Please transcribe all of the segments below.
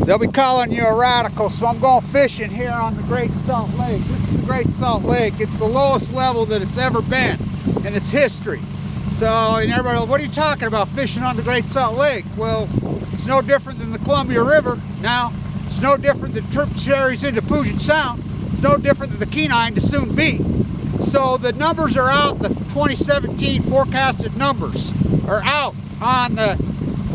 They'll be calling you a radical, so I'm going fishing here on the Great Salt Lake. This is the Great Salt Lake. It's the lowest level that it's ever been in its history. So, and everybody goes, what are you talking about, fishing on the Great Salt Lake? Well, it's no different than the Columbia River now. It's no different than tributaries into Puget Sound. It's no different than the Kenai to soon be. So the numbers are out. The 2017 forecasted numbers are out on the,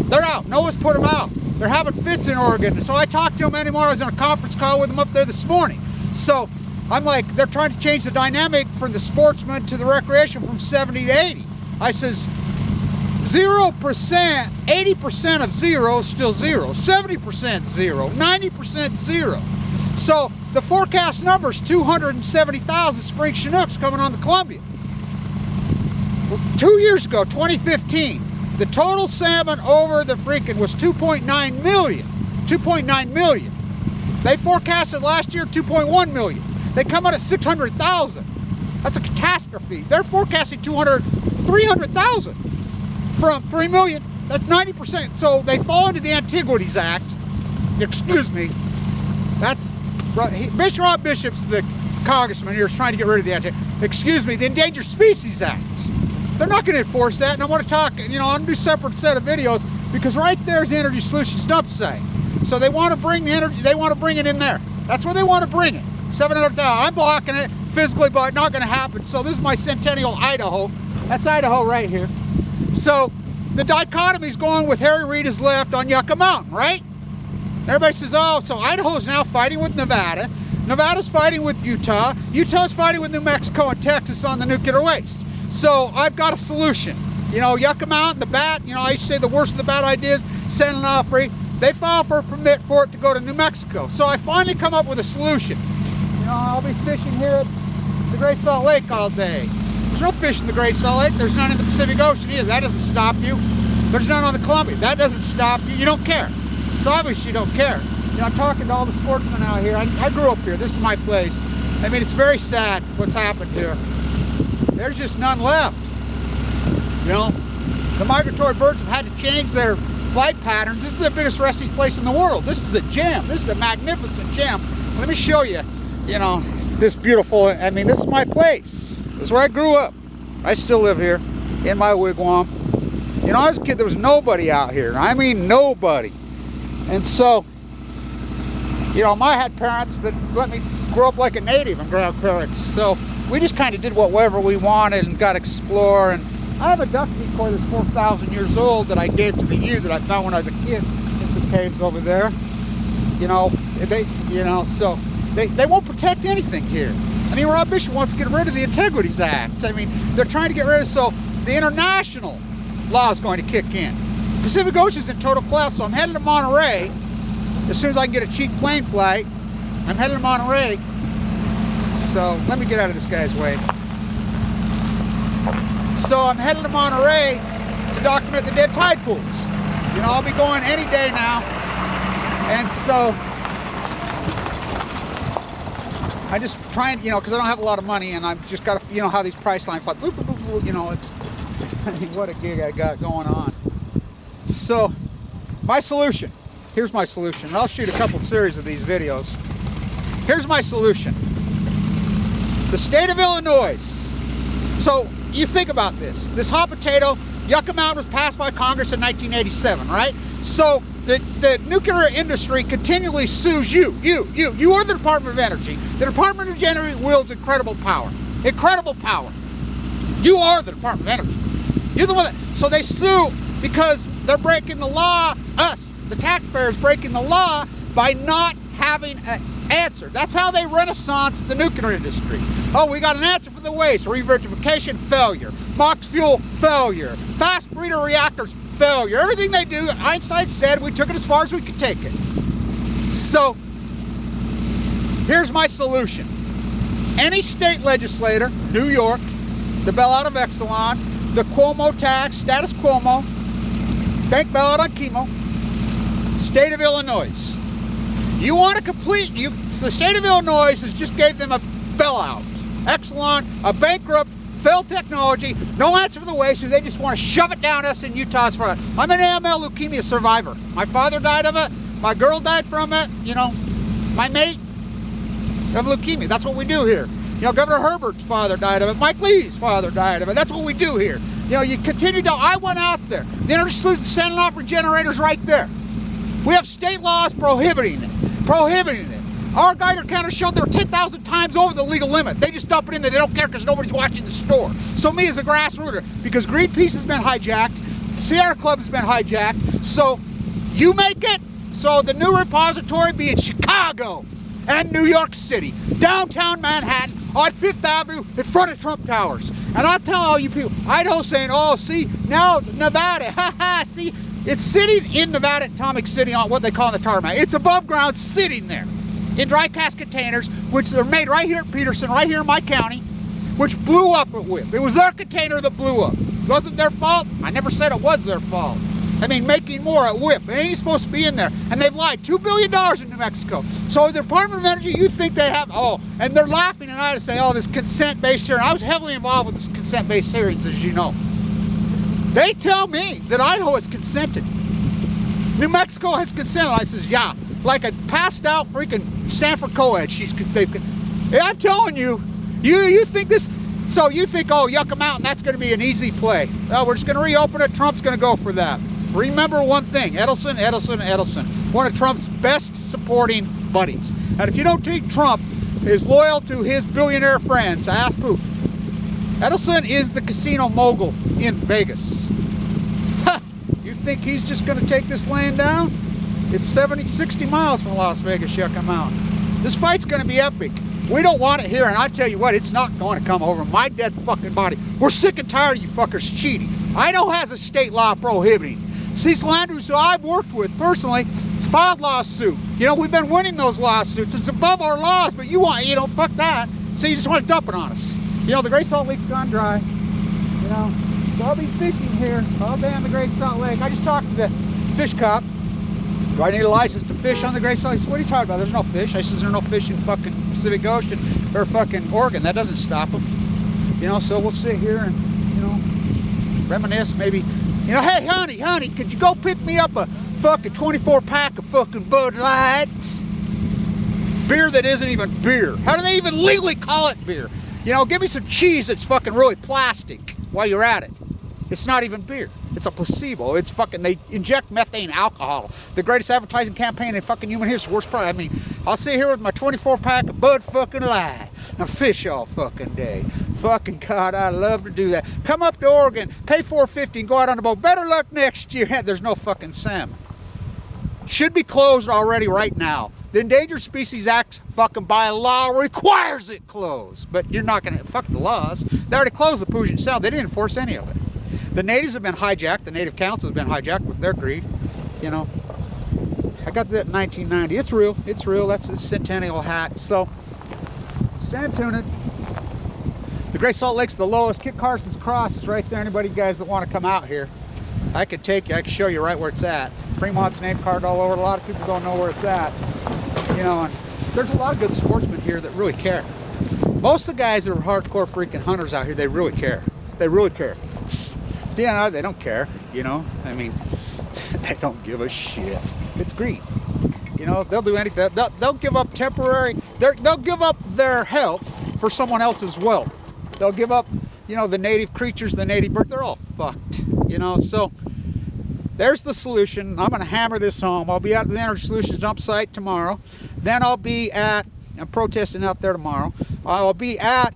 they're out. NOAA's put them out. They're having fits in Oregon. So I talked to them anymore. I was on a conference call with them up there this morning. So I'm like, they're trying to change the dynamic from the sportsman to the recreation from 70 to 80. I says, 0%, 80% of zero is still zero, 70% zero, 90% zero. So the forecast number is 270,000 spring Chinooks coming on the Columbia. 2 years ago, 2015, the total salmon over the freaking was 2.9 million. 2.9 million. They forecasted last year 2.1 million. They come out at 600,000. That's a catastrophe. They're forecasting 300,000 from 3 million. That's 90%. So they fall into the Antiquities Act. Excuse me. That's Bishop Rob Bishop's the congressman here is trying to get rid of the the Endangered Species Act. They're not going to enforce that, and I want to talk, you know, I'm going to do a separate set of videos because right there's the Energy Solutions dump site. So they want to bring the energy, they want to bring it in there. That's where they want to bring it. 700,000. I'm blocking it physically, but not going to happen. So this is my Centennial Idaho. That's Idaho right here. So the dichotomy is going with Harry Reid is left on Yucca Mountain, right? Everybody says, oh, so Idaho's now fighting with Nevada. Nevada's fighting with Utah. Utah's fighting with New Mexico and Texas on the nuclear waste. So I've got a solution. You know, Yucca Mountain, the bat, you know, I used to say the worst of the bad ideas, San Onofre, they filed for a permit for it to go to New Mexico. So I finally come up with a solution. You know, I'll be fishing here at the Great Salt Lake all day. There's no fish in the Great Salt Lake. There's none in the Pacific Ocean either. That doesn't stop you. There's none on the Columbia. That doesn't stop you. You don't care. So obviously you don't care. You know, I'm talking to all the sportsmen out here. I grew up here. This is my place. I mean, it's very sad what's happened here. There's just none left. You know, the migratory birds have had to change their flight patterns. This is the biggest resting place in the world. This is a gem. This is a magnificent gem. Let me show you, you know, this beautiful, I mean, this is my place. This is where I grew up. I still live here in my wigwam. You know, as a kid, there was nobody out here. I mean, nobody. And so, you know, I had parents that let me grow up like a native and grandparents. So we just kind of did whatever we wanted and got to explore. And I have a duck decoy that's 4,000 years old that I gave to the ewe that I found when I was a kid in the caves over there. You know, so they won't protect anything here. I mean, Rob Bishop wants to get rid of the Antiquities Act. I mean, they're trying to get rid of, so the international law is going to kick in. The Pacific Ocean's in total collapse, so I'm heading to Monterey. As soon as I can get a cheap plane flight, I'm heading to Monterey. So let me get out of this guy's way. So I'm heading to Monterey to document the dead tide pools. You know, I'll be going any day now. And so I just try and, you know, because I don't have a lot of money and I've just got to, you know, how these price lines like, boop, boop, boop, boop, you know, it's, I mean, what a gig I got going on. So my solution, here's my solution. And I'll shoot a couple series of these videos. Here's my solution. The state of Illinois. So you think about this. This hot potato, Yucca Mountain was passed by Congress in 1987, right? So the nuclear industry continually sues you. You are the Department of Energy. The Department of Energy wields incredible power. Incredible power. You are the Department of Energy. You're the one that, so they sue because they're breaking the law, us, the taxpayers breaking the law by not having an answer. That's how they renaissance the nuclear industry. Oh, we got an answer for the waste. Revertification, failure. Mox fuel, failure. Fast breeder reactors, failure. Everything they do, Einstein said we took it as far as we could take it. So, here's my solution. Any state legislator, New York, the bailout of Exelon, the Cuomo tax, status Cuomo, bank bailout on chemo, state of Illinois. You want to complete, so the state of Illinois has just gave them a bailout. Exelon, a bankrupt, failed technology, no answer for the waste, so they just want to shove it down us in Utah's front. I'm an AML leukemia survivor. My father died of it, My girl died from it, you know. My mate of leukemia. That's what we do here. You know, Governor Herbert's father died of it. Mike Lee's father died of it. That's what we do here. You know, you continue to, I went out there. The energy solutions sending off regenerators right there. We have state laws prohibiting it. Our Geiger counter showed they're 10,000 times over the legal limit. They just dump it in there. They don't care because nobody's watching the store. So me as a grassrooter, because Greenpeace has been hijacked, Sierra Club has been hijacked, so you make it. So the new repository be in Chicago and New York City, downtown Manhattan, on 5th Avenue, in front of Trump Towers. And I'll tell all you people, Idaho saying, oh, see, now Nevada, haha, see, it's sitting in Nevada Atomic City on what they call the tarmac. It's above ground, sitting there in dry cast containers, which are made right here at Peterson, right here in my county, which blew up at WIP. It was their container that blew up. It wasn't their fault. I never said it was their fault. I mean, making more at WIP. It ain't supposed to be in there. And they've lied. $2 billion in New Mexico. So the Department of Energy, you think they have, oh, and they're laughing at Idaho saying, oh, this consent-based hearing. I was heavily involved with this consent-based hearings, as you know. They tell me that Idaho has consented. New Mexico has consented. I says, yeah, like a passed out freaking Stanford co-ed. Yeah, I'm telling you, you think this, so you think, oh, Yucca Mountain, that's going to be an easy play. Well, we're just going to reopen it. Trump's going to go for that. Remember one thing, Edelson, one of Trump's best supporting buddies. And if you don't think Trump is loyal to his billionaire friends, ask Poop. Edelson is the casino mogul in Vegas. Ha! You think he's just going to take this land down? It's 60 miles from Las Vegas, Yucca Mountain. This fight's going to be epic. We don't want it here, and I tell you what, it's not going to come over my dead fucking body. We're sick and tired of you fuckers cheating. Idaho has a state law prohibiting. These landers who I've worked with personally filed lawsuit. You know, we've been winning those lawsuits. It's above our laws, but you want, you know, fuck that. So you just want to dump it on us. You know, the Great Salt Lake's gone dry. You know, so I'll be fishing here all day on the Great Salt Lake. I just talked to the fish cop. Do I need a license to fish on the Great Salt Lake? He said, what are you talking about? There's no fish. I says, there's no fish in fucking Pacific Ocean or fucking Oregon. That doesn't stop them. You know, so we'll sit here and, you know, reminisce maybe. You know, hey, honey, could you go pick me up a fucking 24 pack of fucking Bud Light? Beer that isn't even beer. How do they even legally call it beer? You know, give me some cheese that's fucking really plastic while you're at it. It's not even beer. It's a placebo. It's fucking, they inject methane alcohol. The greatest advertising campaign in fucking human history. Worst part, I mean, I'll sit here with my 24 pack of Bud fucking Light and fish all fucking day. Fucking God, I love to do that. Come up to Oregon, pay $4.50 and go out on the boat. Better luck next year. There's no fucking salmon. Should be closed already right now. The Endangered Species Act fucking by law requires it closed. But you're not gonna, fuck the laws. They already closed the Puget Sound. They didn't enforce any of it. The natives have been hijacked. The Native Council has been hijacked with their greed. You know, I got that in 1990. It's real. It's real. That's a centennial hat. So, stand tuned. The Great Salt Lake's the lowest. Kit Carson's Cross is right there. Anybody guys that want to come out here, I could take you. I could show you right where it's at. Fremont's name card all over. A lot of people don't know where it's at. You know, and there's a lot of good sportsmen here that really care. Most of the guys that are hardcore freaking hunters out here, they really care. They really care. Yeah, they don't care, you know. I mean, they don't give a shit. It's greed. You know, they'll do anything. They'll give up temporary, they'll give up their health for someone else's wealth. They'll give up, you know, the native creatures, the native birds. They're all fucked, you know. So there's the solution. I'm going to hammer this home. I'll be out at the Energy Solutions dump site tomorrow. Then I'll be at, I'm protesting out there tomorrow. I'll be at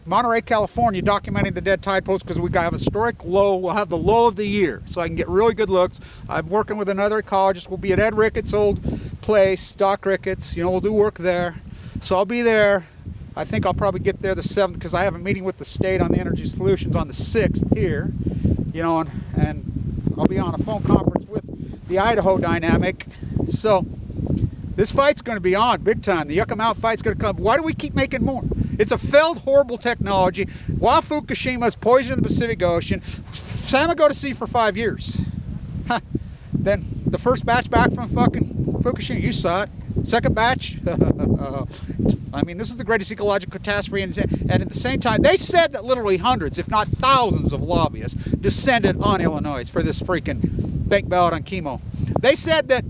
Monterey, California, documenting the dead tide post because we have a historic low. We'll have the low of the year, so I can get really good looks. I'm working with another ecologist. We'll be at Ed Ricketts' old place, Doc Ricketts. You know, we'll do work there. So I'll be there. I think I'll probably get there the 7th because I have a meeting with the state on the energy solutions on the 6th here. You know, and I'll be on a phone conference with the Idaho dynamic. So this fight's going to be on big time. The Yucca Mountain fight's going to come. Why do we keep making more? It's a failed, horrible technology. While Fukushima is poisoning the Pacific Ocean, salmon go to sea for 5 years. Huh. Then the first batch back from fucking Fukushima, you saw it. Second batch, I mean, this is the greatest ecological catastrophe, and at the same time, they said that literally hundreds, if not thousands of lobbyists descended on Illinois for this freaking bank ballot on chemo. They said that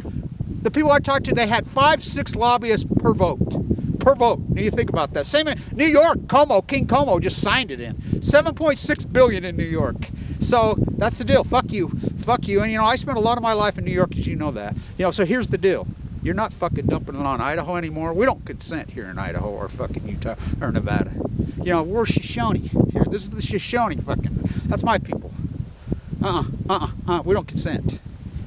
The people I talked to, they had 5-6 lobbyists per vote. Per vote. Now you think about that. Same in New York, King Como just signed it in. $7.6 billion in New York. So that's the deal. Fuck you. Fuck you. And you know, I spent a lot of my life in New York, as you know that. You know, so here's the deal. You're not fucking dumping it on Idaho anymore. We don't consent here in Idaho or fucking Utah or Nevada. You know, we're Shoshone here. This is the Shoshone fucking. That's my people. We don't consent.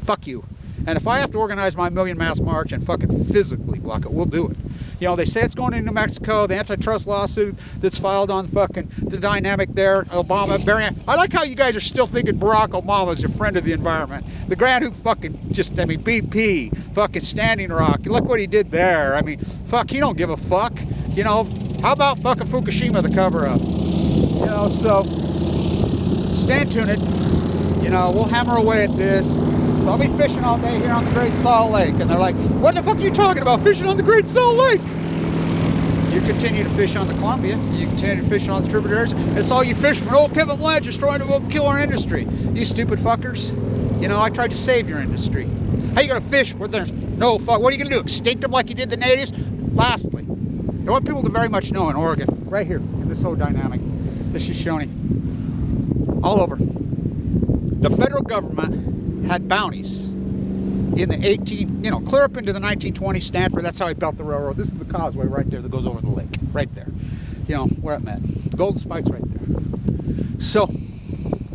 Fuck you. And if I have to organize my million mass march and fucking physically block it, we'll do it. You know, they say it's going into Mexico, the antitrust lawsuit that's filed on fucking the dynamic there, Obama, I like how you guys are still thinking Barack Obama is your friend of the environment. The guy who fucking just, I mean, BP, fucking Standing Rock, look what he did there. I mean, fuck, he don't give a fuck. You know, how about fucking Fukushima, the cover-up? You know, so, stand tuned. You know, we'll hammer away at this. So I'll be fishing all day here on the Great Salt Lake. And they're like, what the fuck are you talking about, fishing on the Great Salt Lake? You continue to fish on the Columbia. You continue to fish on the tributaries. It's all you fishermen. Old Kevin Blanch is trying to kill our industry. You stupid fuckers. You know, I tried to save your industry. How you going to fish where there's no fuck? What are you going to do, extinct them like you did the natives? Lastly, I want people to very much know in Oregon, right here, in this whole dynamic, this Shoshone, all over. The federal government had bounties in the clear up into the 1920s, Stanford, that's how he built the railroad. This is the causeway right there that goes over the lake, right there. You know, where I'm at. The Golden Spike's right there. So,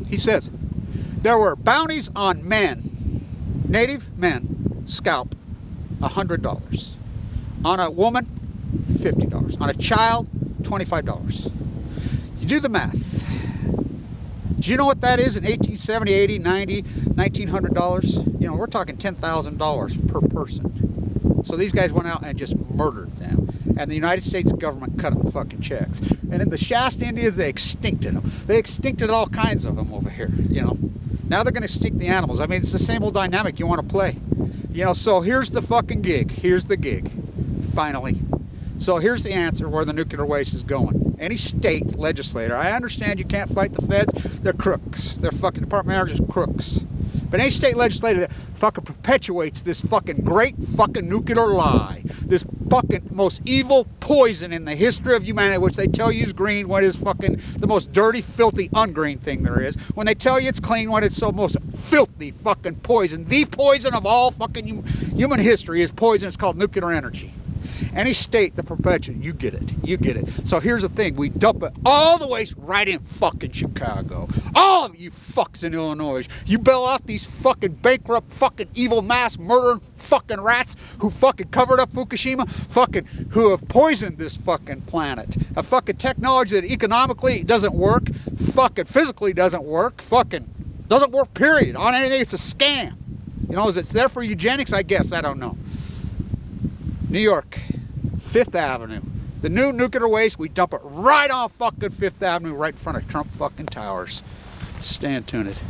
he says, there were bounties on men, native men, scalp, $100. On a woman, $50. On a child, $25. You do the math. Do you know what that is in 1870, 80, 90, $1,900? You know, we're talking $10,000 per person. So these guys went out and just murdered them. And the United States government cut them fucking checks. And in the Shasta Indians, they extincted them. They extincted all kinds of them over here, you know. Now they're going to extinct the animals. I mean, it's the same old dynamic you want to play. You know, so here's the fucking gig. Here's the gig. Finally. So here's the answer where the nuclear waste is going. Any state legislator, I understand you can't fight the feds, they're crooks. They're fucking department managers, crooks. But any state legislator that fucking perpetuates this fucking great fucking nuclear lie, this fucking most evil poison in the history of humanity, which they tell you is green when it's fucking the most dirty, filthy, ungreen thing there is. When they tell you it's clean when it's the most filthy fucking poison. The poison of all fucking human history is poison. It's called nuclear energy. Any state that perpetuates, you get it. You get it. So here's the thing. We dump it all the way right in fucking Chicago. All of you fucks in Illinois. You bail out these fucking bankrupt, fucking evil mass murdering fucking rats who fucking covered up Fukushima, fucking who have poisoned this fucking planet. A fucking technology that economically doesn't work, fucking physically doesn't work, fucking doesn't work, period. On anything, it's a scam. You know, is it there for eugenics? I guess. I don't know. New York. 5th Avenue. The new nuclear waste, we dump it right on fucking 5th Avenue, right in front of Trump fucking Towers. Stand tuned.